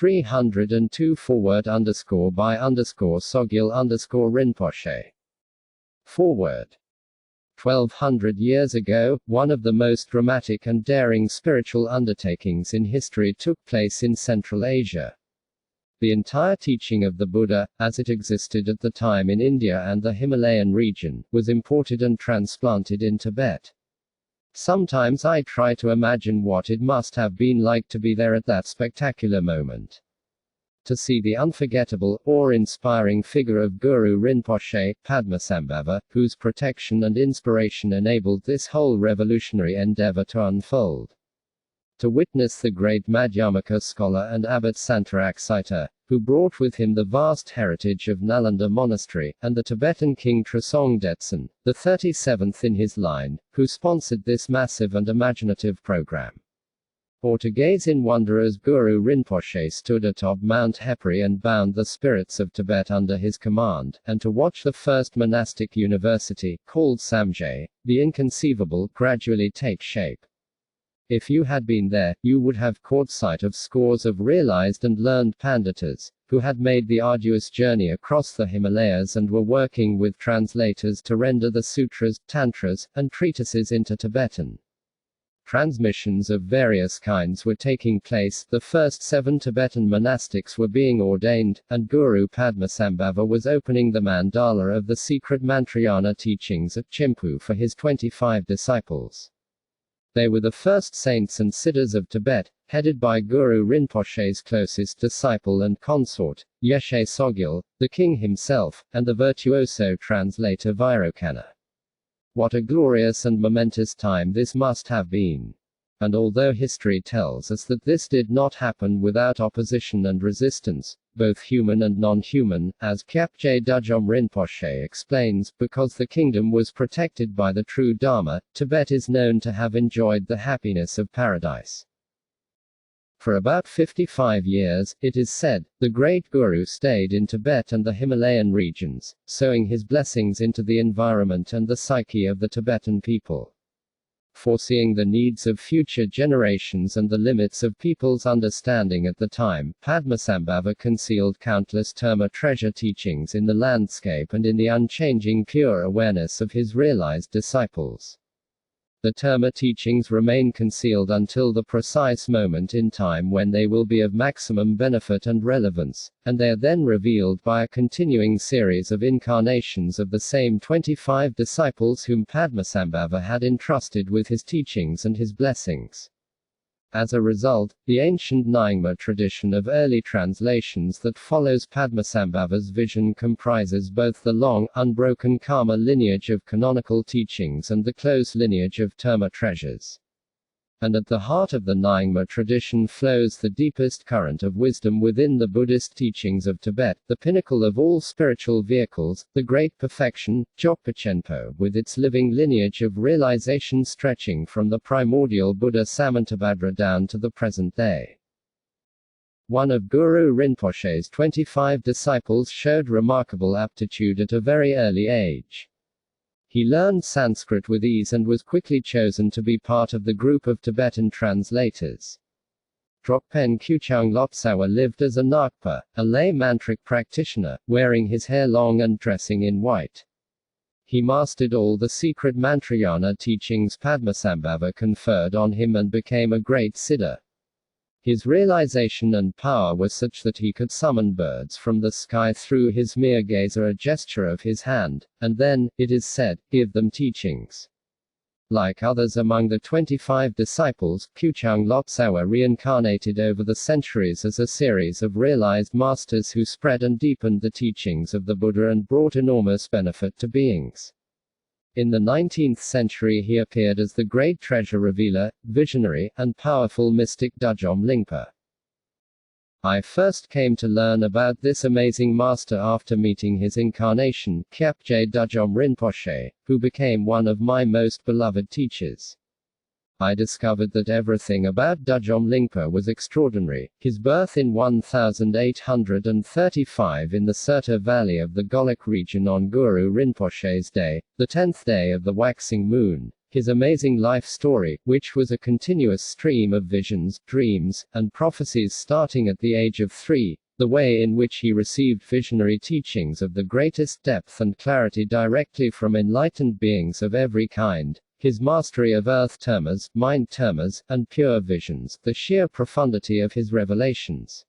302 Foreword _by_ Sogyal Rinpoche. Foreword. 1200 years ago, one of the most dramatic and daring spiritual undertakings in history took place in Central Asia. The entire teaching of the Buddha, as it existed at the time in India and the Himalayan region, was imported and transplanted in Tibet. Sometimes I try to imagine what it must have been like to be there at that spectacular moment. To see the unforgettable, awe-inspiring figure of Guru Rinpoche, Padmasambhava, whose protection and inspiration enabled this whole revolutionary endeavor to unfold. To witness the great Madhyamaka scholar and abbot Santaraksita, who brought with him the vast heritage of Nalanda Monastery, and the Tibetan king Trisong Detsen, the 37th in his line, who sponsored this massive and imaginative program. Or to gaze in wonder as Guru Rinpoche stood atop Mount Hepri and bound the spirits of Tibet under his command, and to watch the first monastic university, called Samje, the inconceivable, gradually take shape. If you had been there, you would have caught sight of scores of realized and learned panditas, who had made the arduous journey across the Himalayas and were working with translators to render the sutras, tantras, and treatises into Tibetan. Transmissions of various kinds were taking place, the first 7 Tibetan monastics were being ordained, and Guru Padmasambhava was opening the mandala of the secret Mantrayana teachings at Chimpu for his 25 disciples. They were the first saints and siddhas of Tibet, headed by Guru Rinpoche's closest disciple and consort, Yeshe Sogyal, the king himself, and the virtuoso translator Vairocana. What a glorious and momentous time this must have been. And although history tells us that this did not happen without opposition and resistance, both human and non-human, as Kyapje Düdjom Rinpoche explains, because the kingdom was protected by the true Dharma, Tibet is known to have enjoyed the happiness of paradise. For about 55 years, it is said, the great Guru stayed in Tibet and the Himalayan regions, sowing his blessings into the environment and the psyche of the Tibetan people. Foreseeing the needs of future generations and the limits of people's understanding at the time, Padmasambhava concealed countless Terma treasure teachings in the landscape and in the unchanging pure awareness of his realized disciples. The Terma teachings remain concealed until the precise moment in time when they will be of maximum benefit and relevance, and they are then revealed by a continuing series of incarnations of the same 25 disciples whom Padmasambhava had entrusted with his teachings and his blessings. As a result, the ancient Nyingma tradition of early translations that follows Padmasambhava's vision comprises both the long, unbroken Karma lineage of canonical teachings and the close lineage of Terma treasures. And at the heart of the Nyingma tradition flows the deepest current of wisdom within the Buddhist teachings of Tibet, the pinnacle of all spiritual vehicles, the great perfection, Dzogchen Chenpo, with its living lineage of realization stretching from the primordial Buddha Samantabhadra down to the present day. One of Guru Rinpoche's 25 disciples showed remarkable aptitude at a very early age. He learned Sanskrit with ease and was quickly chosen to be part of the group of Tibetan translators. Drokpen Kuchang Lotsawa lived as a Nakpa, a lay mantric practitioner, wearing his hair long and dressing in white. He mastered all the secret Mantrayana teachings Padmasambhava conferred on him and became a great siddha. His realization and power was such that he could summon birds from the sky through his mere gaze or a gesture of his hand, and then, it is said, give them teachings. Like others among the 25 disciples, Kuchang Lotsawa reincarnated over the centuries as a series of realized masters who spread and deepened the teachings of the Buddha and brought enormous benefit to beings. In the 19th century he appeared as the great treasure revealer, visionary, and powerful mystic Düdjom Lingpa. I first came to learn about this amazing master after meeting his incarnation, Kyapje Düdjom Rinpoche, who became one of my most beloved teachers. I discovered that everything about Düdjom Lingpa was extraordinary. His birth in 1835 in the Sirte Valley of the Golok region on Guru Rinpoche's day, the 10th day of the waxing moon. His amazing life story, which was a continuous stream of visions, dreams, and prophecies starting at the age of 3, the way in which he received visionary teachings of the greatest depth and clarity directly from enlightened beings of every kind, his mastery of earth termas, mind termas, and pure visions, the sheer profundity of his revelations,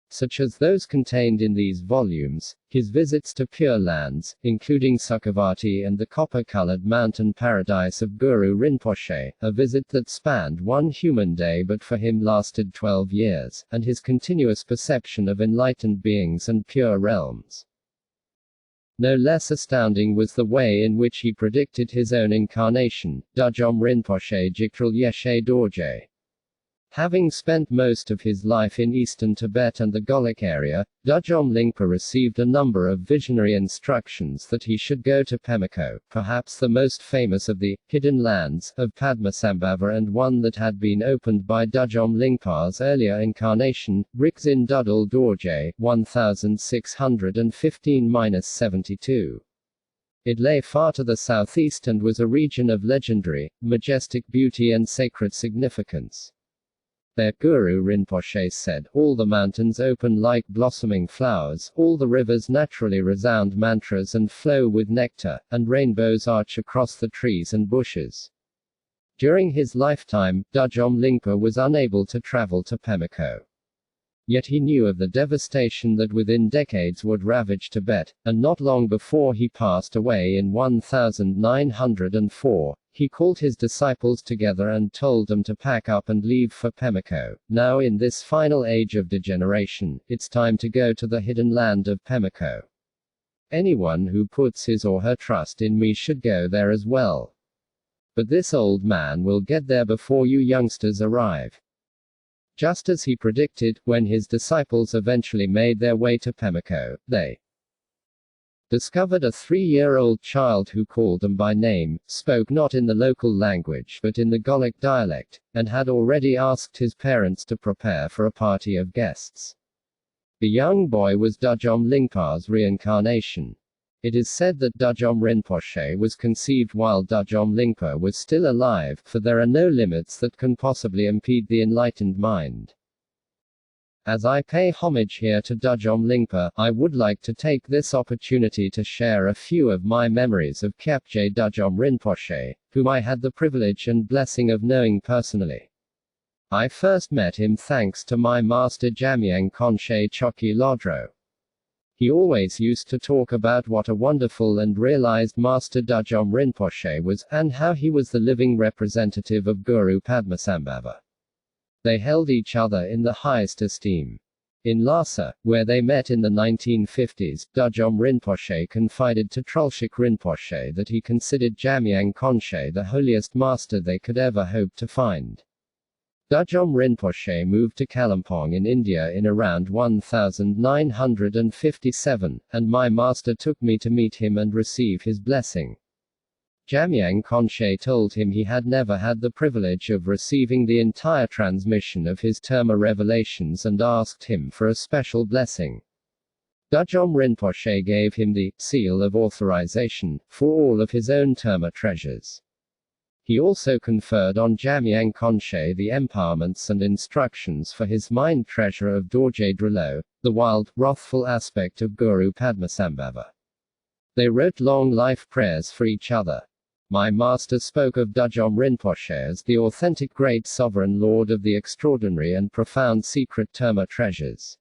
such as those contained in these volumes, his visits to pure lands, including Sukhavati and the copper-colored mountain paradise of Guru Rinpoche, a visit that spanned one human day but for him lasted 12 years, and his continuous perception of enlightened beings and pure realms. No less astounding was the way in which he predicted his own incarnation, Düdjom Rinpoche Jigtral Yeshe Dorje. Having spent most of his life in eastern Tibet and the Golok area, Düdjom Lingpa received a number of visionary instructions that he should go to Pemako, perhaps the most famous of the hidden lands of Padmasambhava and one that had been opened by Düdjom Lingpa's earlier incarnation, Rikzin Dudal Dorje, 1615-72. It lay far to the southeast and was a region of legendary, majestic beauty and sacred significance. There, Guru Rinpoche said, all the mountains open like blossoming flowers, all the rivers naturally resound mantras and flow with nectar, and rainbows arch across the trees and bushes. During his lifetime, Düdjom Lingpa was unable to travel to Pemako. Yet he knew of the devastation that within decades would ravage Tibet, and not long before he passed away in 1904, he called his disciples together and told them to pack up and leave for Pemako. Now in this final age of degeneration, it's time to go to the hidden land of Pemako. Anyone who puts his or her trust in me should go there as well. But this old man will get there before you youngsters arrive. Just as he predicted, when his disciples eventually made their way to Pemako, they discovered a 3-year-old child who called them by name, spoke not in the local language but in the Golok dialect, and had already asked his parents to prepare for a party of guests. The young boy was Düdjom Lingpa's reincarnation. It is said that Düdjom Rinpoche was conceived while Düdjom Lingpa was still alive, for there are no limits that can possibly impede the enlightened mind. As I pay homage here to Düdjom Lingpa, I would like to take this opportunity to share a few of my memories of Kyabje Düdjom Rinpoche, whom I had the privilege and blessing of knowing personally. I first met him thanks to my master Jamyang Konshe Chokyi Lodro. He always used to talk about what a wonderful and realized master Düdjom Rinpoche was, and how he was the living representative of Guru Padmasambhava. They held each other in the highest esteem. In Lhasa, where they met in the 1950s, Düdjom Rinpoche confided to Trulshik Rinpoche that he considered Jamyang Konshe the holiest master they could ever hope to find. Düdjom Rinpoche moved to Kalimpong in India in around 1957, and my master took me to meet him and receive his blessing. Jamyang Konshe told him he had never had the privilege of receiving the entire transmission of his Terma revelations and asked him for a special blessing. Düdjom Rinpoche gave him the seal of authorization for all of his own Terma treasures. He also conferred on Jamyang Konshe the empowerments and instructions for his mind treasure of Dorje Drilo, the wild, wrathful aspect of Guru Padmasambhava. They wrote long life prayers for each other. My master spoke of Düdjom Rinpoche as the authentic great sovereign lord of the extraordinary and profound secret Terma treasures.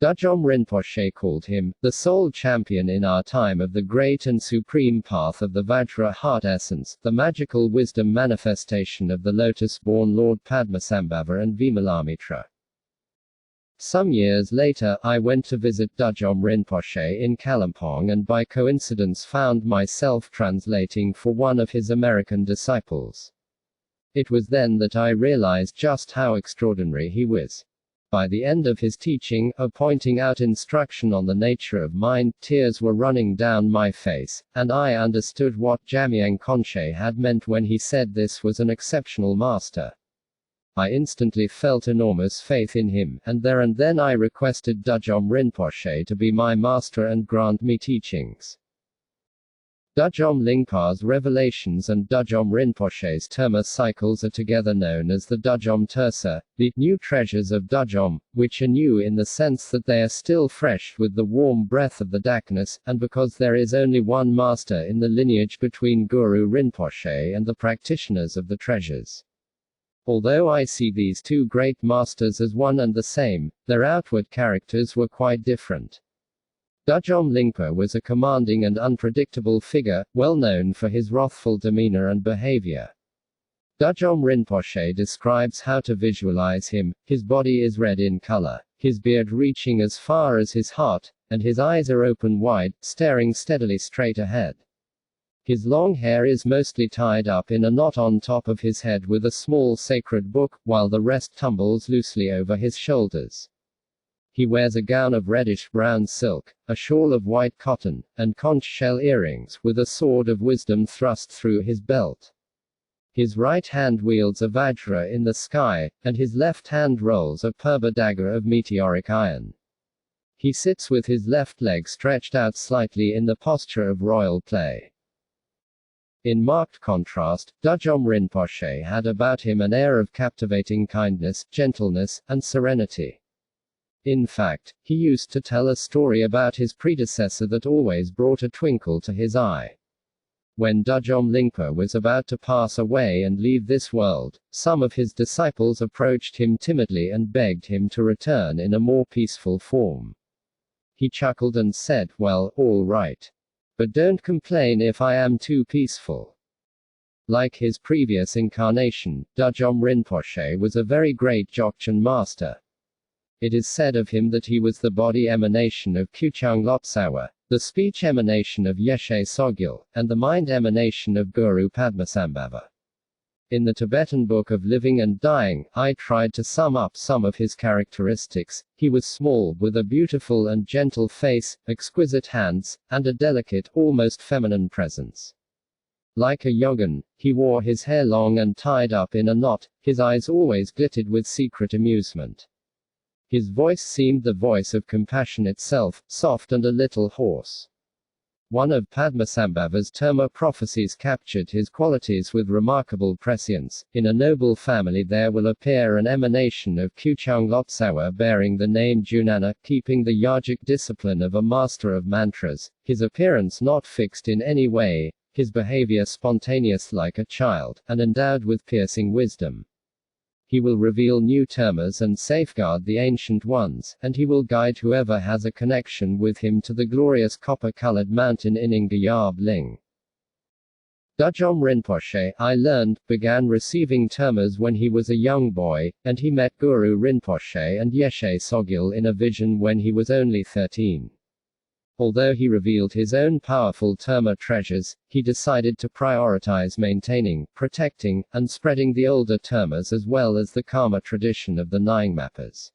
Düdjom Rinpoche called him the sole champion in our time of the great and supreme path of the VAJRA heart essence, the magical wisdom manifestation of the lotus-born Lord Padmasambhava and Vimalamitra. Some years later, I went to visit Düdjom Rinpoche in Kalimpong and by coincidence found myself translating for one of his American disciples. It was then that I realized just how extraordinary he was. By the end of his teaching, pointing out instruction on the nature of mind, tears were running down my face, and I understood what Jamyang Konshe had meant when he said this was an exceptional master. I instantly felt enormous faith in him, and then I requested Düdjom Rinpoche to be my master and grant me teachings. Düdjom Lingpa's revelations and Düdjom Rinpoche's Terma cycles are together known as the Düdjom Tersa, the new treasures of Düdjom, which are new in the sense that they are still fresh with the warm breath of the darkness, and because there is only one master in the lineage between Guru Rinpoche and the practitioners of the treasures. Although I see these two great masters as one and the same, their outward characters were quite different. Düdjom Lingpa was a commanding and unpredictable figure, well known for his wrathful demeanor and behavior. Düdjom Rinpoche describes how to visualize him: his body is red in color, his beard reaching as far as his heart, and his eyes are open wide, staring steadily straight ahead. His long hair is mostly tied up in a knot on top of his head with a small sacred book, while the rest tumbles loosely over his shoulders. He wears a gown of reddish-brown silk, a shawl of white cotton, and conch shell earrings, with a sword of wisdom thrust through his belt. His right hand wields a VAJRA in the sky, and his left hand rolls a purba dagger of meteoric iron. He sits with his left leg stretched out slightly in the posture of royal play. In marked contrast, Düdjom Rinpoche had about him an air of captivating kindness, gentleness, and serenity. In fact, he used to tell a story about his predecessor that always brought a twinkle to his eye. When Düdjom Lingpa was about to pass away and leave this world, some of his disciples approached him timidly and begged him to return in a more peaceful form. He chuckled and said, "Well, all right. But don't complain if I am too peaceful." Like his previous incarnation, Düdjom Rinpoche was a very great Dzogchen master. It is said of him that he was the body emanation of Kuchung Lotsawa, the speech emanation of Yeshe Sogyal, and the mind emanation of Guru Padmasambhava. In the Tibetan Book of Living and Dying, I tried to sum up some of his characteristics. He was small, with a beautiful and gentle face, exquisite hands, and a delicate, almost feminine presence. Like a yogin, he wore his hair long and tied up in a knot, his eyes always glittered with secret amusement. His voice seemed the voice of compassion itself, soft and a little hoarse. One of Padmasambhava's Terma prophecies captured his qualities with remarkable prescience. In a noble family there will appear an emanation of Kuchung Lotsawa bearing the name Junana, keeping the yogic discipline of a master of mantras, his appearance not fixed in any way, his behavior spontaneous like a child, and endowed with piercing wisdom. He will reveal new termas and safeguard the ancient ones, and he will guide whoever has a connection with him to the glorious copper-colored mountain in Ngayab Ling. Düdjom Rinpoche, I learned, began receiving termas when he was a young boy, and he met Guru Rinpoche and Yeshe Sogyal in a vision when he was only 13. Although he revealed his own powerful terma treasures, he decided to prioritize maintaining, protecting, and spreading the older termas as well as the karma tradition of the LINGPA'S.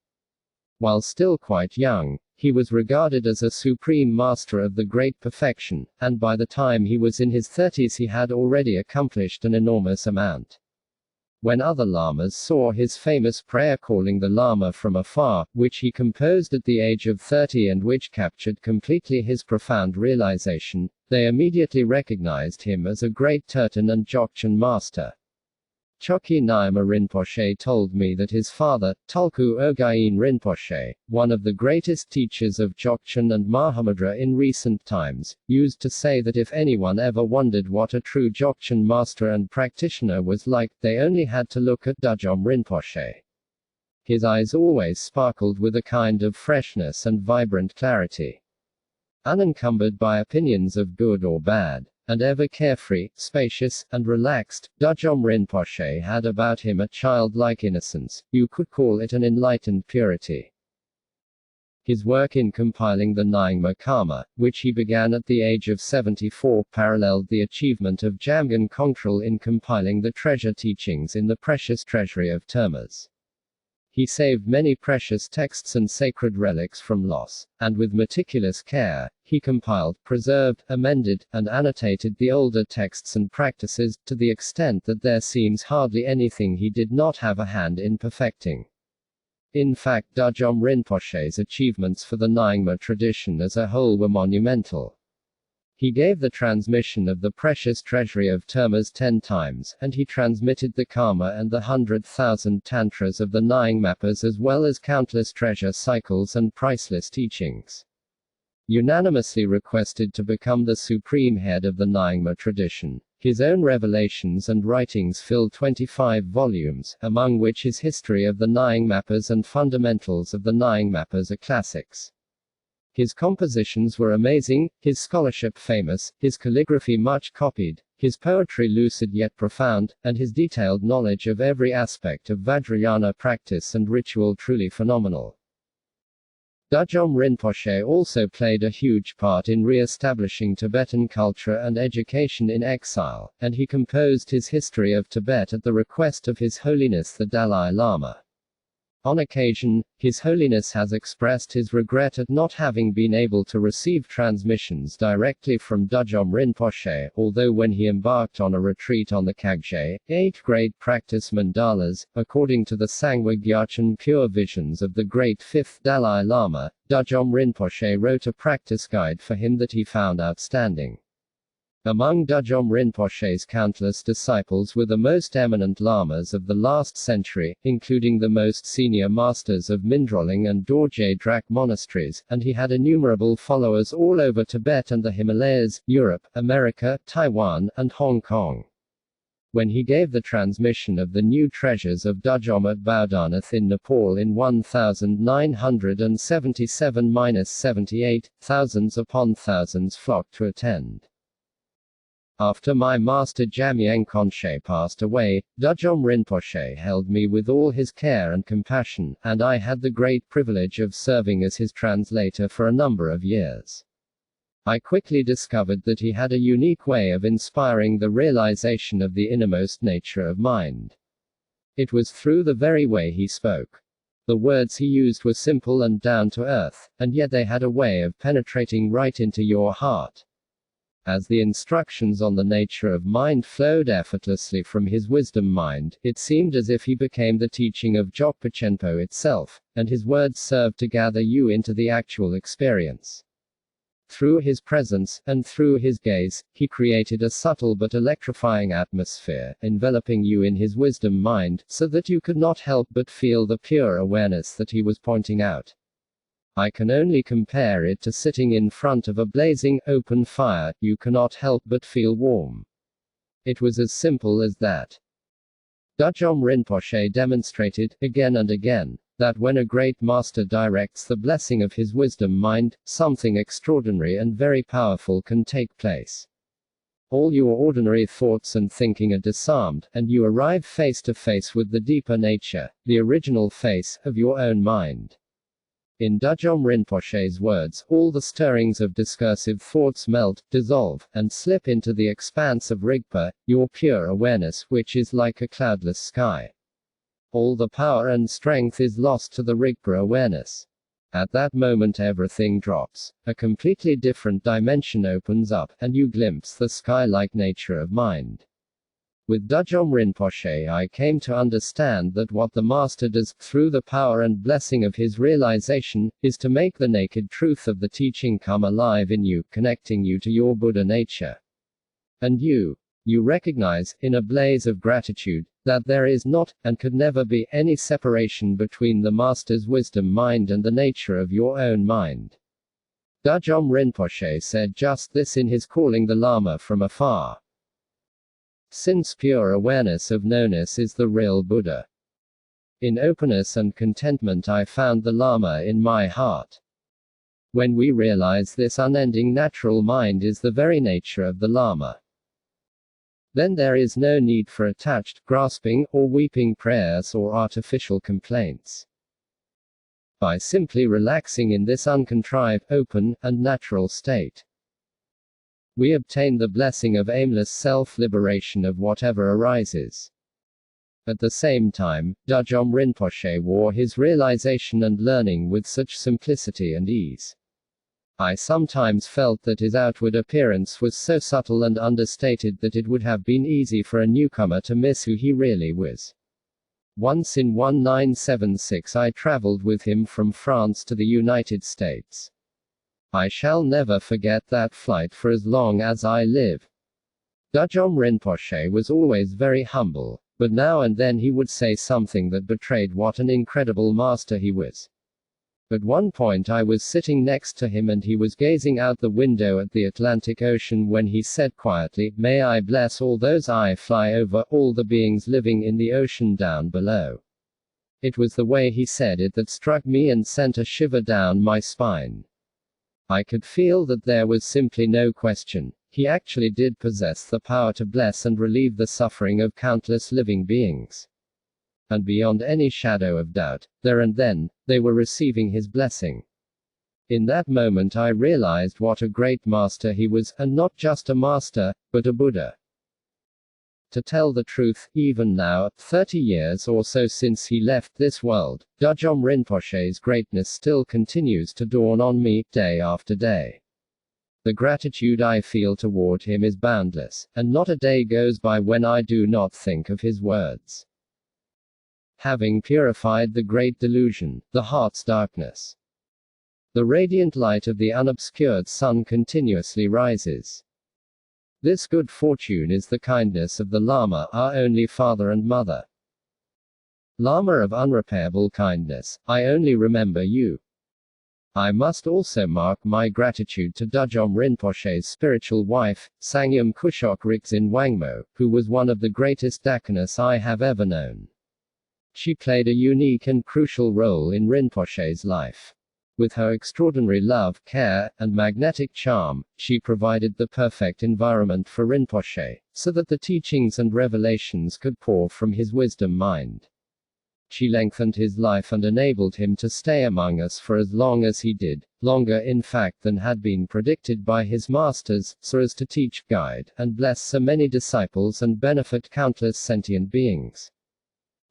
While still quite young, he was regarded as a supreme master of the great perfection, and by the time he was in his 30s he had already accomplished an enormous amount. When other lamas saw his famous prayer calling the lama from afar, which he composed at the age of 30 and which captured completely his profound realization, they immediately recognized him as a great Tertan and Dzogchen master. Chokyi Nyama Rinpoche told me that his father, Tulku Urgyen Rinpoche, one of the greatest teachers of Dzogchen and Mahamudra in recent times, used to say that if anyone ever wondered what a true Dzogchen master and practitioner was like, they only had to look at Düdjom Rinpoche. His eyes always sparkled with a kind of freshness and vibrant clarity. Unencumbered by opinions of good or bad, and ever carefree, spacious, and relaxed, Düdjom Rinpoche had about him a childlike innocence, you could call it an enlightened purity. His work in compiling the Nyingma Karma, which he began at the age of 74, paralleled the achievement of Jamgon Kongtrul in compiling the treasure teachings in the precious treasury of termas. He saved many precious texts and sacred relics from loss, and with meticulous care, he compiled, preserved, amended, and annotated the older texts and practices, to the extent that there seems hardly anything he did not have a hand in perfecting. In fact, Düdjom Rinpoche's achievements for the Nyingma tradition as a whole were monumental. He gave the transmission of the precious treasury of termas 10 times, and he transmitted the karma and the 100,000 tantras of the Nyingma's as well as countless treasure cycles and priceless teachings. Unanimously requested to become the supreme head of the Nyingma tradition, his own revelations and writings fill 25 volumes, among which his History of the Nyingma's and Fundamentals of the Nyingma's are classics. His compositions were amazing, his scholarship famous, his calligraphy much copied, his poetry lucid yet profound, and his detailed knowledge of every aspect of Vajrayana practice and ritual truly phenomenal. Düdjom Rinpoche also played a huge part in re-establishing Tibetan culture and education in exile, and he composed his History of Tibet at the request of His Holiness the Dalai Lama. On occasion, His Holiness has expressed his regret at not having been able to receive transmissions directly from Düdjom Rinpoche, although when he embarked on a retreat on the Kagje, 8th-grade practice mandalas, according to the Sangwa Gyatchen Pure Visions of the Great Fifth Dalai Lama, Düdjom Rinpoche wrote a practice guide for him that he found outstanding. Among Düdjom Rinpoche's countless disciples were the most eminent lamas of the last century, including the most senior masters of Mindroling and Dorje Drak monasteries, and he had innumerable followers all over Tibet and the Himalayas, Europe, America, Taiwan, and Hong Kong. When he gave the transmission of the new treasures of Düdjom at Baudhanath in Nepal in 1977-78, thousands upon thousands flocked to attend. After my master Jamyang Konshe passed away, Düdjom Rinpoche held me with all his care and compassion, and I had the great privilege of serving as his translator for a number of years. I quickly discovered that he had a unique way of inspiring the realization of the innermost nature of mind. It was through the very way he spoke. The words he used were simple and down to earth, and yet they had a way of penetrating right into your heart. As the instructions on the nature of mind flowed effortlessly from his wisdom mind, it seemed as if he became the teaching of Dzogchen Chenpo itself, and his words served to gather you into the actual experience. Through his presence, and through his gaze, he created a subtle but electrifying atmosphere, enveloping you in his wisdom mind, so that you could not help but feel the pure awareness that he was pointing out. I can only compare it to sitting in front of a blazing, open fire, you cannot help but feel warm. It was as simple as that. Düdjom Rinpoche demonstrated, again and again, that when a great master directs the blessing of his wisdom mind, something extraordinary and very powerful can take place. All your ordinary thoughts and thinking are disarmed, and you arrive face to face with the deeper nature, the original face, of your own mind. In Düdjom Rinpoche's words, all the stirrings of discursive thoughts melt, dissolve, and slip into the expanse of Rigpa, your pure awareness, which is like a cloudless sky. All the power and strength is lost to the Rigpa awareness. At that moment everything drops, a completely different dimension opens up, and you glimpse the sky-like nature of mind. With Düdjom Rinpoche I came to understand that what the Master does, through the power and blessing of his realization, is to make the naked truth of the teaching come alive in you, connecting you to your Buddha nature. And you recognize, in a blaze of gratitude, that there is not, and could never be, any separation between the Master's wisdom mind and the nature of your own mind. Düdjom Rinpoche said just this in his Calling the Lama from Afar. Since pure awareness of knownness is the real Buddha. In openness and contentment I found the Lama in my heart. When we realize this unending natural mind is the very nature of the Lama, then there is no need for attached, grasping, or weeping prayers or artificial complaints. By simply relaxing in this uncontrived, open, and natural state, we obtain the blessing of aimless self-liberation of whatever arises. At the same time, Düdjom Rinpoche wore his realization and learning with such simplicity and ease. I sometimes felt that his outward appearance was so subtle and understated that it would have been easy for a newcomer to miss who he really was. Once in 1976 I traveled with him from France to the United States. I shall never forget that flight for as long as I live. Düdjom Rinpoche was always very humble, but now and then he would say something that betrayed what an incredible master he was. At one point I was sitting next to him and he was gazing out the window at the Atlantic Ocean when he said quietly, "May I bless all those I fly over, all the beings living in the ocean down below." It was the way he said it that struck me and sent a shiver down my spine. I could feel that there was simply no question. He actually did possess the power to bless and relieve the suffering of countless living beings. And beyond any shadow of doubt, there and then, they were receiving his blessing. In that moment I realized what a great master he was, and not just a master, but a Buddha. To tell the truth, even now, 30 years or so since he left this world, Düdjom Rinpoche's greatness still continues to dawn on me, day after day. The gratitude I feel toward him is boundless, and not a day goes by when I do not think of his words. Having purified the great delusion, the heart's darkness, the radiant light of the unobscured sun continuously rises. This good fortune is the kindness of the Lama, our only father and mother. Lama of unrepairable kindness, I only remember you. I must also mark my gratitude to Düdjom Rinpoche's spiritual wife, Sangyam Kushok Riksin Wangmo, who was one of the greatest Dakinis I have ever known. She played a unique and crucial role in Rinpoche's life. With her extraordinary love, care, and magnetic charm, she provided the perfect environment for Rinpoche, so that the teachings and revelations could pour from his wisdom mind. She lengthened his life and enabled him to stay among us for as long as he did, longer in fact than had been predicted by his masters, so as to teach, guide, and bless so many disciples and benefit countless sentient beings.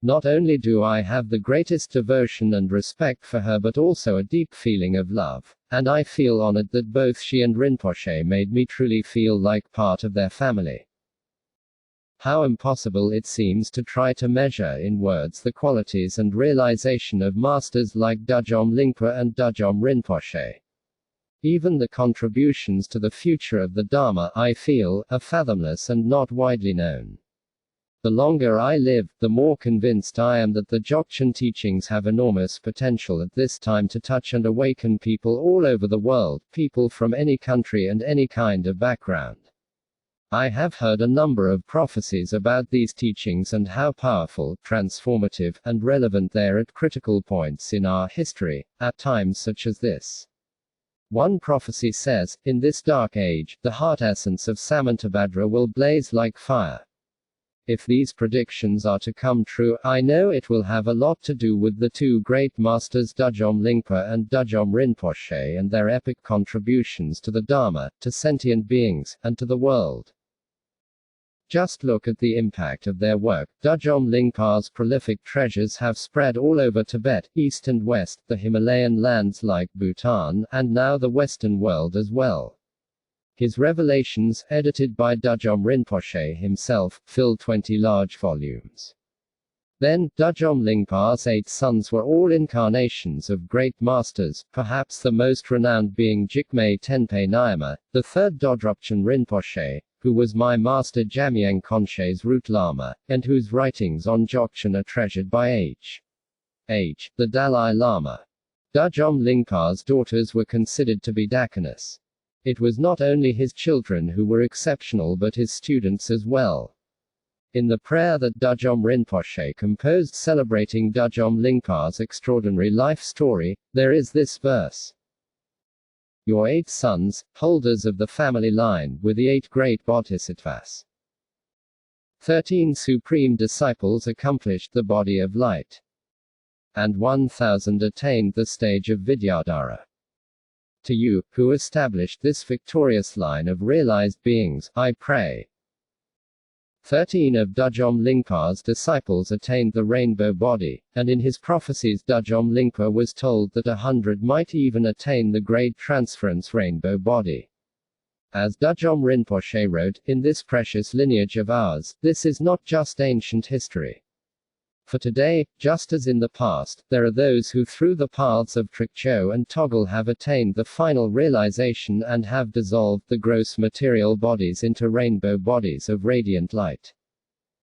Not only do I have the greatest devotion and respect for her but also a deep feeling of love, and I feel honored that both she and Rinpoche made me truly feel like part of their family. How impossible it seems to try to measure in words the qualities and realization of masters like Düdjom Lingpa and Düdjom Rinpoche. Even the contributions to the future of the Dharma, I feel, are fathomless and not widely known. The longer I live, the more convinced I am that the Dzogchen teachings have enormous potential at this time to touch and awaken people all over the world, people from any country and any kind of background. I have heard a number of prophecies about these teachings and how powerful, transformative, and relevant they are at critical points in our history, at times such as this. One prophecy says, in this dark age, the heart essence of Samantabhadra will blaze like fire. If these predictions are to come true, I know it will have a lot to do with the two great masters Düdjom Lingpa and Düdjom Rinpoche and their epic contributions to the Dharma, to sentient beings, and to the world. Just look at the impact of their work. Düdjom Lingpa's prolific treasures have spread all over Tibet, east and west, the Himalayan lands like Bhutan, and now the Western world as well. His revelations, edited by Düdjom Rinpoche himself, fill 20 large volumes. Then, Düdjom Lingpa's 8 sons were all incarnations of great masters, perhaps the most renowned being Jigme Tenpe Nyama, the third Dodrupchen Rinpoche, who was my master Jamyang Konshe's root Lama, and whose writings on Dzogchen are treasured by H. the Dalai Lama. Düdjom Lingpa's daughters were considered to be Dakinis. It was not only his children who were exceptional but his students as well. In the prayer that Düdjom Rinpoche composed celebrating Düdjom Lingpa's extraordinary life story, there is this verse. Your 8 sons, holders of the family line, were the 8 great bodhisattvas. 13 supreme disciples accomplished the body of light. And 1,000 attained the stage of Vidyadhara. To you, who established this victorious line of realized beings, I pray. 13 of Düdjom Lingpa's disciples attained the rainbow body, and in his prophecies Düdjom Lingpa was told that 100 might even attain the great transference rainbow body. As Düdjom Rinpoche wrote, in this precious lineage of ours, this is not just ancient history. For today, just as in the past, there are those who through the paths of Trikcho and Toggle have attained the final realization and have dissolved the gross material bodies into rainbow bodies of radiant light.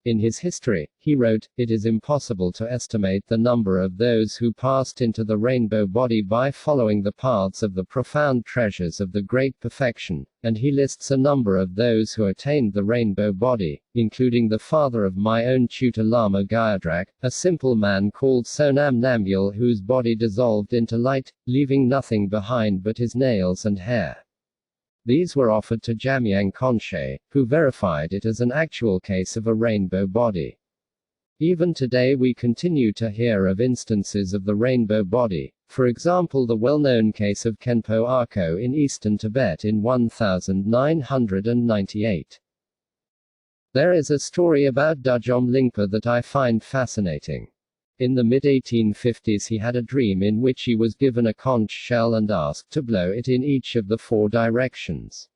In his history, he wrote, it is impossible to estimate the number of those who passed into the rainbow body by following the paths of the profound treasures of the great perfection, and he lists a number of those who attained the rainbow body, including the father of my own tutor Lama Gyatrak, a simple man called Sonam Namgyal whose body dissolved into light, leaving nothing behind but his nails and hair. These were offered to Jamyang Konshe, who verified it as an actual case of a rainbow body. Even today we continue to hear of instances of the rainbow body, for example the well-known case of Khenpo Arko in eastern Tibet in 1998. There is a story about Düdjom Lingpa that I find fascinating. In the mid-1850s he had a dream in which he was given a conch shell and asked to blow it in each of the 4 directions.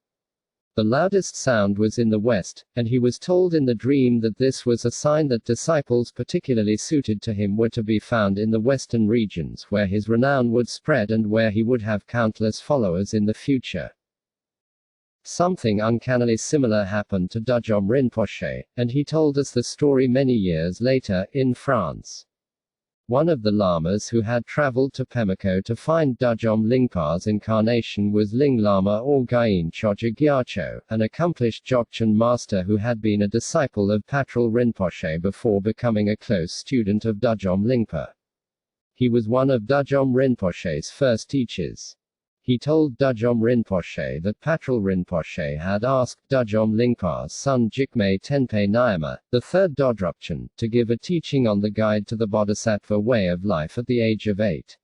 The loudest sound was in the west, and he was told in the dream that this was a sign that disciples particularly suited to him were to be found in the western regions where his renown would spread and where he would have countless followers in the future. Something uncannily similar happened to Düdjom Rinpoche, and he told us the story many years later, in France. One of the lamas who had traveled to Pemako to find Düdjom Lingpa's incarnation was Ling Lama or Gyen Choja Gyatso, an accomplished Dzogchen master who had been a disciple of Patrul Rinpoche before becoming a close student of Düdjom Lingpa. He was one of Düdjom Rinpoche's first teachers. He told Düdjom Rinpoche that Patrul Rinpoche had asked Düdjom Lingpa's son Jigme Tenpe Nyama, the third Dodrupchen, to give a teaching on the guide to the Bodhisattva way of life at the age of 8.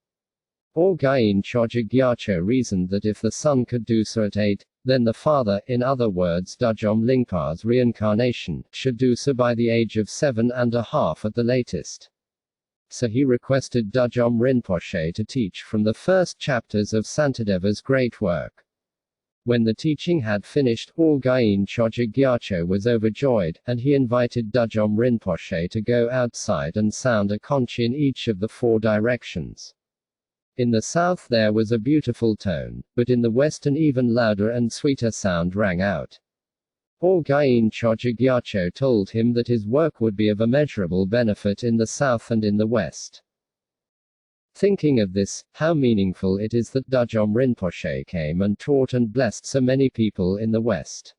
Gyen Choja Gyatso reasoned that if the son could do so at 8, then the father, in other words Düdjom Lingpa's reincarnation, should do so by the age of 7½ at the latest. So he requested Düdjom Rinpoche to teach from the first chapters of Santadeva's great work. When the teaching had finished, Gyen Choja Gyatso was overjoyed, and he invited Düdjom Rinpoche to go outside and sound a conch in each of the 4 directions. In the south there was a beautiful tone, but in the west an even louder and sweeter sound rang out. Gyen Choja Gyatso told him that his work would be of immeasurable benefit in the south and in the west. Thinking of this, how meaningful it is that Düdjom Rinpoche came and taught and blessed so many people in the west.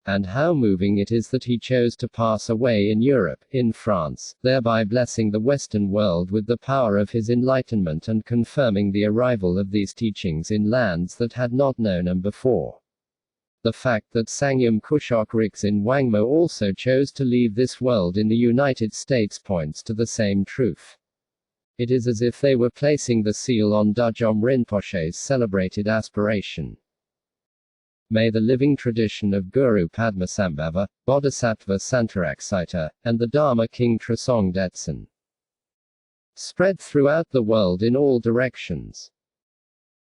And how moving it is that he chose to pass away in Europe, in France, thereby blessing the Western world with the power of his enlightenment and confirming the arrival of these teachings in lands that had not known them before. The fact that Sangyam Kushok Riksin Wangmo also chose to leave this world in the United States points to the same truth. It is as if they were placing the seal on Düdjom Rinpoche's celebrated aspiration. May the living tradition of Guru Padmasambhava, Bodhisattva Santaraksita, and the Dharma King Trisong Detsen spread throughout the world in all directions.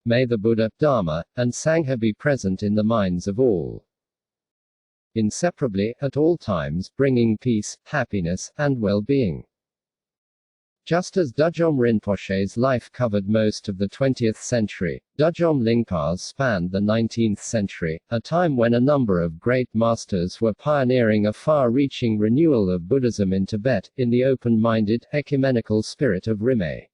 May the Buddha, Dharma, and Sangha be present in the minds of all, inseparably, at all times, bringing peace, happiness, and well-being. Just as Düdjom Rinpoche's life covered most of the 20th century, Düdjom Lingpa's spanned the 19th century, a time when a number of great masters were pioneering a far-reaching renewal of Buddhism in Tibet, in the open-minded, ecumenical spirit of Rimé.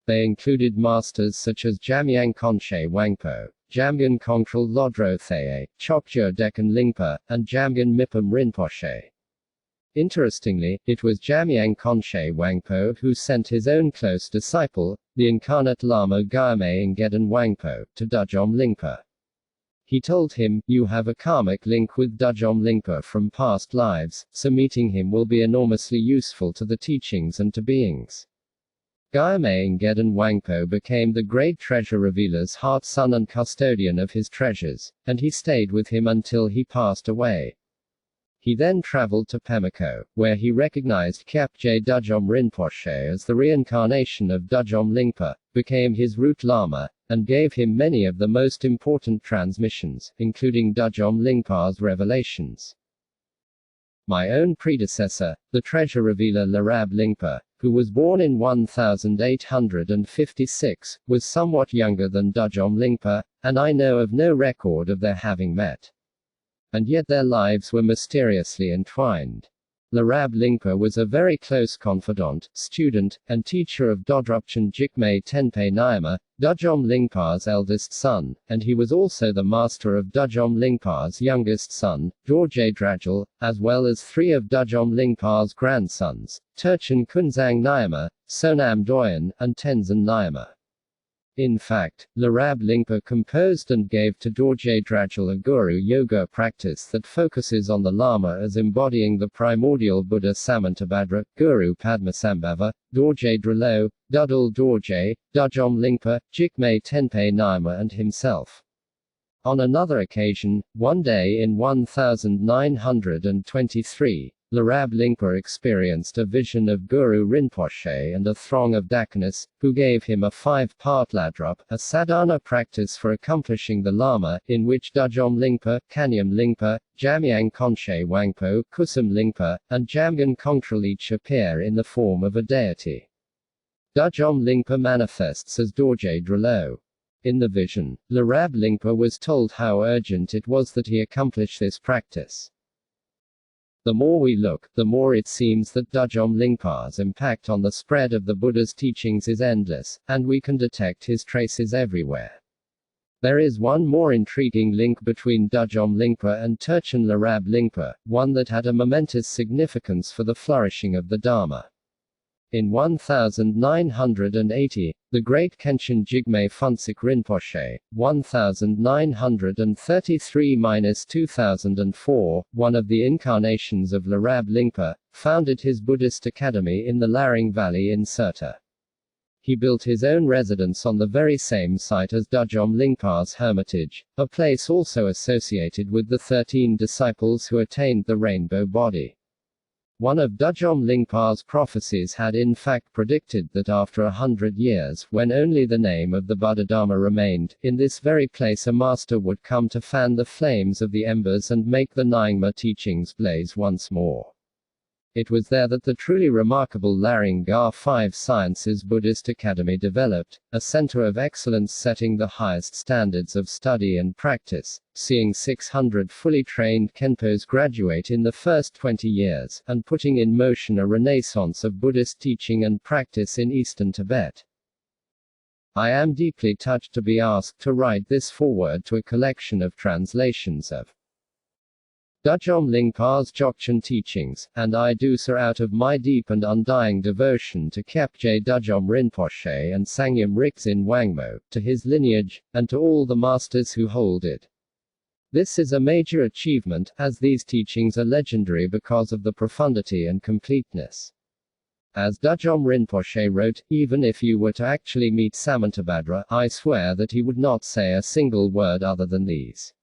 They included masters such as Jamyang Konshe Wangpo, Jamgon Kongtrul Lodro Thaye, Chokje Dekhan Lingpa, and Jamgon Mipam Rinpoche. Interestingly, it was Jamyang Konshe Wangpo who sent his own close disciple, the incarnate Lama Gyame Ngeden Wangpo, to Düdjom Lingpa. He told him, "You have a karmic link with Düdjom Lingpa from past lives, so meeting him will be enormously useful to the teachings and to beings." Gyame Ngeden Wangpo became the great treasure revealer's heart son and custodian of his treasures, and he stayed with him until he passed away. He then traveled to Pemako, where he recognized Kyapje Düdjom Rinpoche as the reincarnation of Düdjom Lingpa, became his root lama, and gave him many of the most important transmissions, including Düdjom Lingpa's revelations. My own predecessor, the treasure revealer Larab Lingpa, who was born in 1856, was somewhat younger than Düdjom Lingpa, and I know of no record of their having met. And yet their lives were mysteriously entwined. Larab Lingpa was a very close confidant, student, and teacher of Dodrupchen Jigme Tenpe Nyama, Düdjom Lingpa's eldest son, and he was also the master of Düdjom Lingpa's youngest son, Dorje Drajal, as well as three of Düdjom Lingpa's grandsons, Turchen Kunzang Nyama, Sonam Doyen, and Tenzin Nyama. In fact, Larab Lingpa composed and gave to Dorje Drajal a guru yoga practice that focuses on the Lama as embodying the primordial Buddha Samantabhadra, Guru Padmasambhava, Dorje Dralo, Dudal Dorje, Düdjom Lingpa, Jigme Tenpe Nyama and himself. On another occasion, one day in 1923, Larab Lingpa experienced a vision of Guru Rinpoche and a throng of Dakinis, who gave him a 5-part ladrup, a sadhana practice for accomplishing the Lama, in which Düdjom Lingpa, Kanyam Lingpa, Jamyang Konshe Wangpo, Kusum Lingpa, and Jamgon Kongtrul each appear in the form of a deity. Düdjom Lingpa manifests as Dorje Dralo. In the vision, Larab Lingpa was told how urgent it was that he accomplish this practice. The more we look, the more it seems that Düdjom Lingpa's impact on the spread of the Buddha's teachings is endless, and we can detect his traces everywhere. There is one more intriguing link between Düdjom Lingpa and Turchen Larab Lingpa, one that had a momentous significance for the flourishing of the Dharma. In 1980, the great Kenshin Jigme Phuntsik Rinpoche, 1933–2004, one of the incarnations of Larab Lingpa, founded his Buddhist academy in the Laring Valley in Sirte. He built his own residence on the very same site as Düdjom Lingpa's hermitage, a place also associated with the 13 disciples who attained the rainbow body. One of Düdjom Lingpa's prophecies had in fact predicted that after 100 years, when only the name of the Buddha-Dharma remained, in this very place a master would come to fan the flames of the embers and make the Nyingma teachings blaze once more. It was there that the truly remarkable Laring Gar 5 Sciences Buddhist Academy developed, a center of excellence setting the highest standards of study and practice, seeing 600 fully trained Khenpos graduate in the first 20 years, and putting in motion a renaissance of Buddhist teaching and practice in eastern Tibet. I am deeply touched to be asked to write this foreword to a collection of translations of Düdjom Lingpa's Dzogchen teachings, and I do so out of my deep and undying devotion to Kyapje Düdjom Rinpoche and Sangyam Rikzin Wangmo, to his lineage, and to all the masters who hold it. This is a major achievement, as these teachings are legendary because of the profundity and completeness. As Düdjom Rinpoche wrote, even if you were to actually meet Samantabhadra, I swear that he would not say a single word other than these.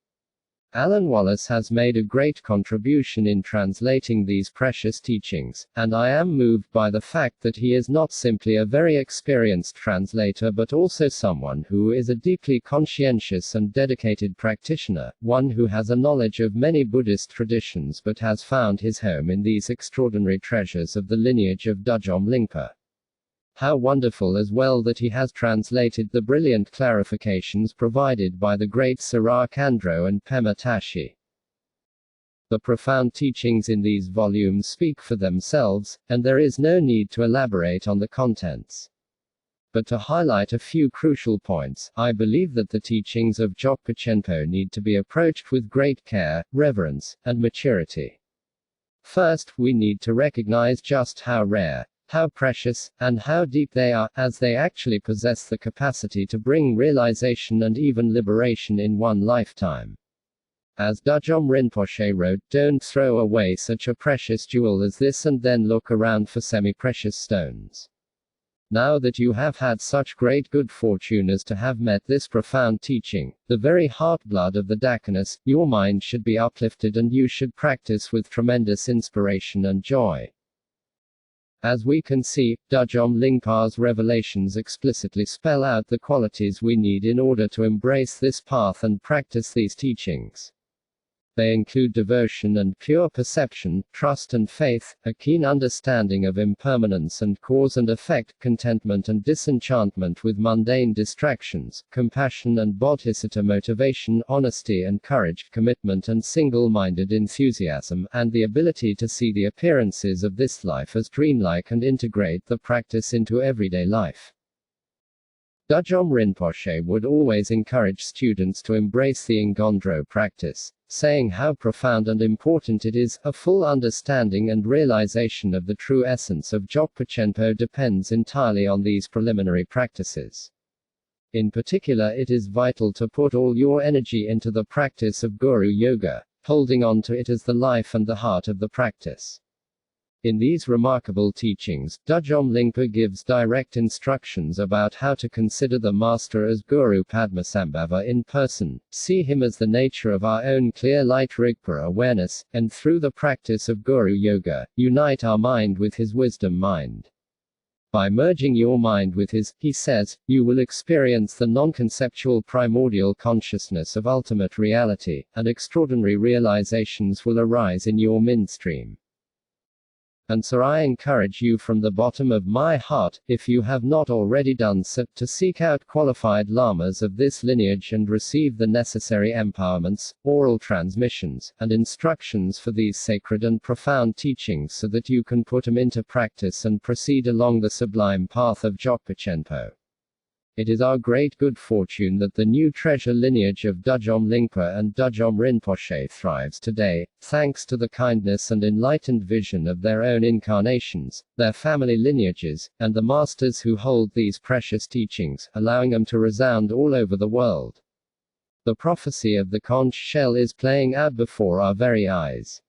Alan Wallace has made a great contribution in translating these precious teachings, and I am moved by the fact that he is not simply a very experienced translator but also someone who is a deeply conscientious and dedicated practitioner, one who has a knowledge of many Buddhist traditions but has found his home in these extraordinary treasures of the lineage of Düdjom Lingpa. How wonderful as well that he has translated the brilliant clarifications provided by the great Sirach Andro and Pema Tashi. The profound teachings in these volumes speak for themselves, and there is no need to elaborate on the contents. But to highlight a few crucial points, I believe that the teachings of Dzogchen Chenpo need to be approached with great care, reverence, and maturity. First, we need to recognize just how rare, how precious, and how deep they are, as they actually possess the capacity to bring realization and even liberation in one lifetime. As Düdjom Rinpoche wrote, don't throw away such a precious jewel as this and then look around for semi-precious stones. Now that you have had such great good fortune as to have met this profound teaching, the very heartblood of the Dakinis, your mind should be uplifted and you should practice with tremendous inspiration and joy. As we can see, Düdjom Lingpa's revelations explicitly spell out the qualities we need in order to embrace this path and practice these teachings. They include devotion and pure perception, trust and faith, a keen understanding of impermanence and cause and effect, contentment and disenchantment with mundane distractions, compassion and bodhisattva motivation, honesty and courage, commitment and single-minded enthusiasm, and the ability to see the appearances of this life as dreamlike and integrate the practice into everyday life. Düdjom Rinpoche would always encourage students to embrace the Ngondro practice, saying how profound and important it is. A full understanding and realization of the true essence of Dzogchen Chenpo depends entirely on these preliminary practices. In particular, it is vital to put all your energy into the practice of Guru Yoga, holding on to it as the life and the heart of the practice. In these remarkable teachings, Düdjom Lingpa gives direct instructions about how to consider the Master as Guru Padmasambhava in person, see him as the nature of our own clear light Rigpa awareness, and through the practice of Guru Yoga, unite our mind with his wisdom mind. By merging your mind with his, he says, you will experience the non-conceptual primordial consciousness of ultimate reality, and extraordinary realizations will arise in your mind stream. And so I encourage you from the bottom of my heart, if you have not already done so, to seek out qualified lamas of this lineage and receive the necessary empowerments, oral transmissions, and instructions for these sacred and profound teachings so that you can put them into practice and proceed along the sublime path of Dzogchen Chenpo. It is our great good fortune that the new treasure lineage of Düdjom Lingpa and Düdjom Rinpoche thrives today, thanks to the kindness and enlightened vision of their own incarnations, their family lineages, and the masters who hold these precious teachings, allowing them to resound all over the world. The prophecy of the conch shell is playing out before our very eyes.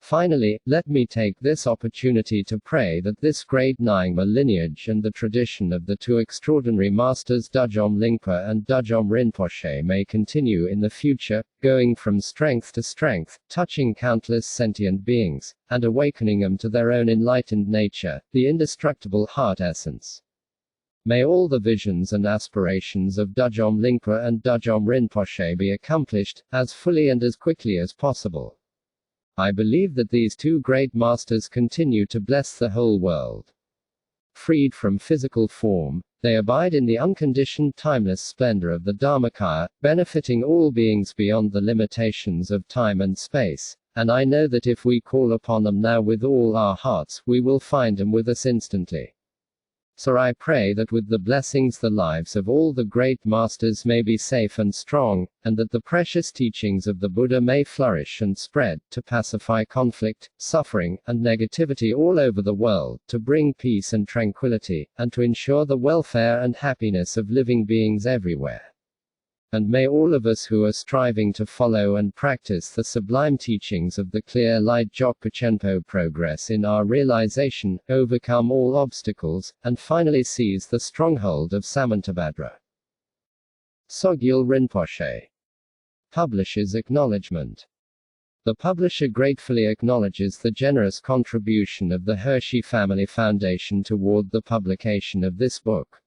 Finally, let me take this opportunity to pray that this great Nyingma lineage and the tradition of the two extraordinary masters Düdjom Lingpa and Düdjom Rinpoche may continue in the future, going from strength to strength, touching countless sentient beings, and awakening them to their own enlightened nature, the indestructible heart essence. May all the visions and aspirations of Düdjom Lingpa and Düdjom Rinpoche be accomplished, as fully and as quickly as possible. I believe that these two great masters continue to bless the whole world. Freed from physical form, they abide in the unconditioned timeless splendor of the Dharmakaya, benefiting all beings beyond the limitations of time and space, and I know that if we call upon them now with all our hearts, we will find them with us instantly. So I pray that with the blessings the lives of all the great masters may be safe and strong, and that the precious teachings of the Buddha may flourish and spread, to pacify conflict, suffering, and negativity all over the world, to bring peace and tranquility, and to ensure the welfare and happiness of living beings everywhere. And may all of us who are striving to follow and practice the sublime teachings of the clear light Dzogchen Chenpo progress in our realization, overcome all obstacles, and finally seize the stronghold of Samantabhadra. Sogyal Rinpoche. Publisher's acknowledgement. The publisher gratefully acknowledges the generous contribution of the Hershey Family Foundation toward the publication of this book.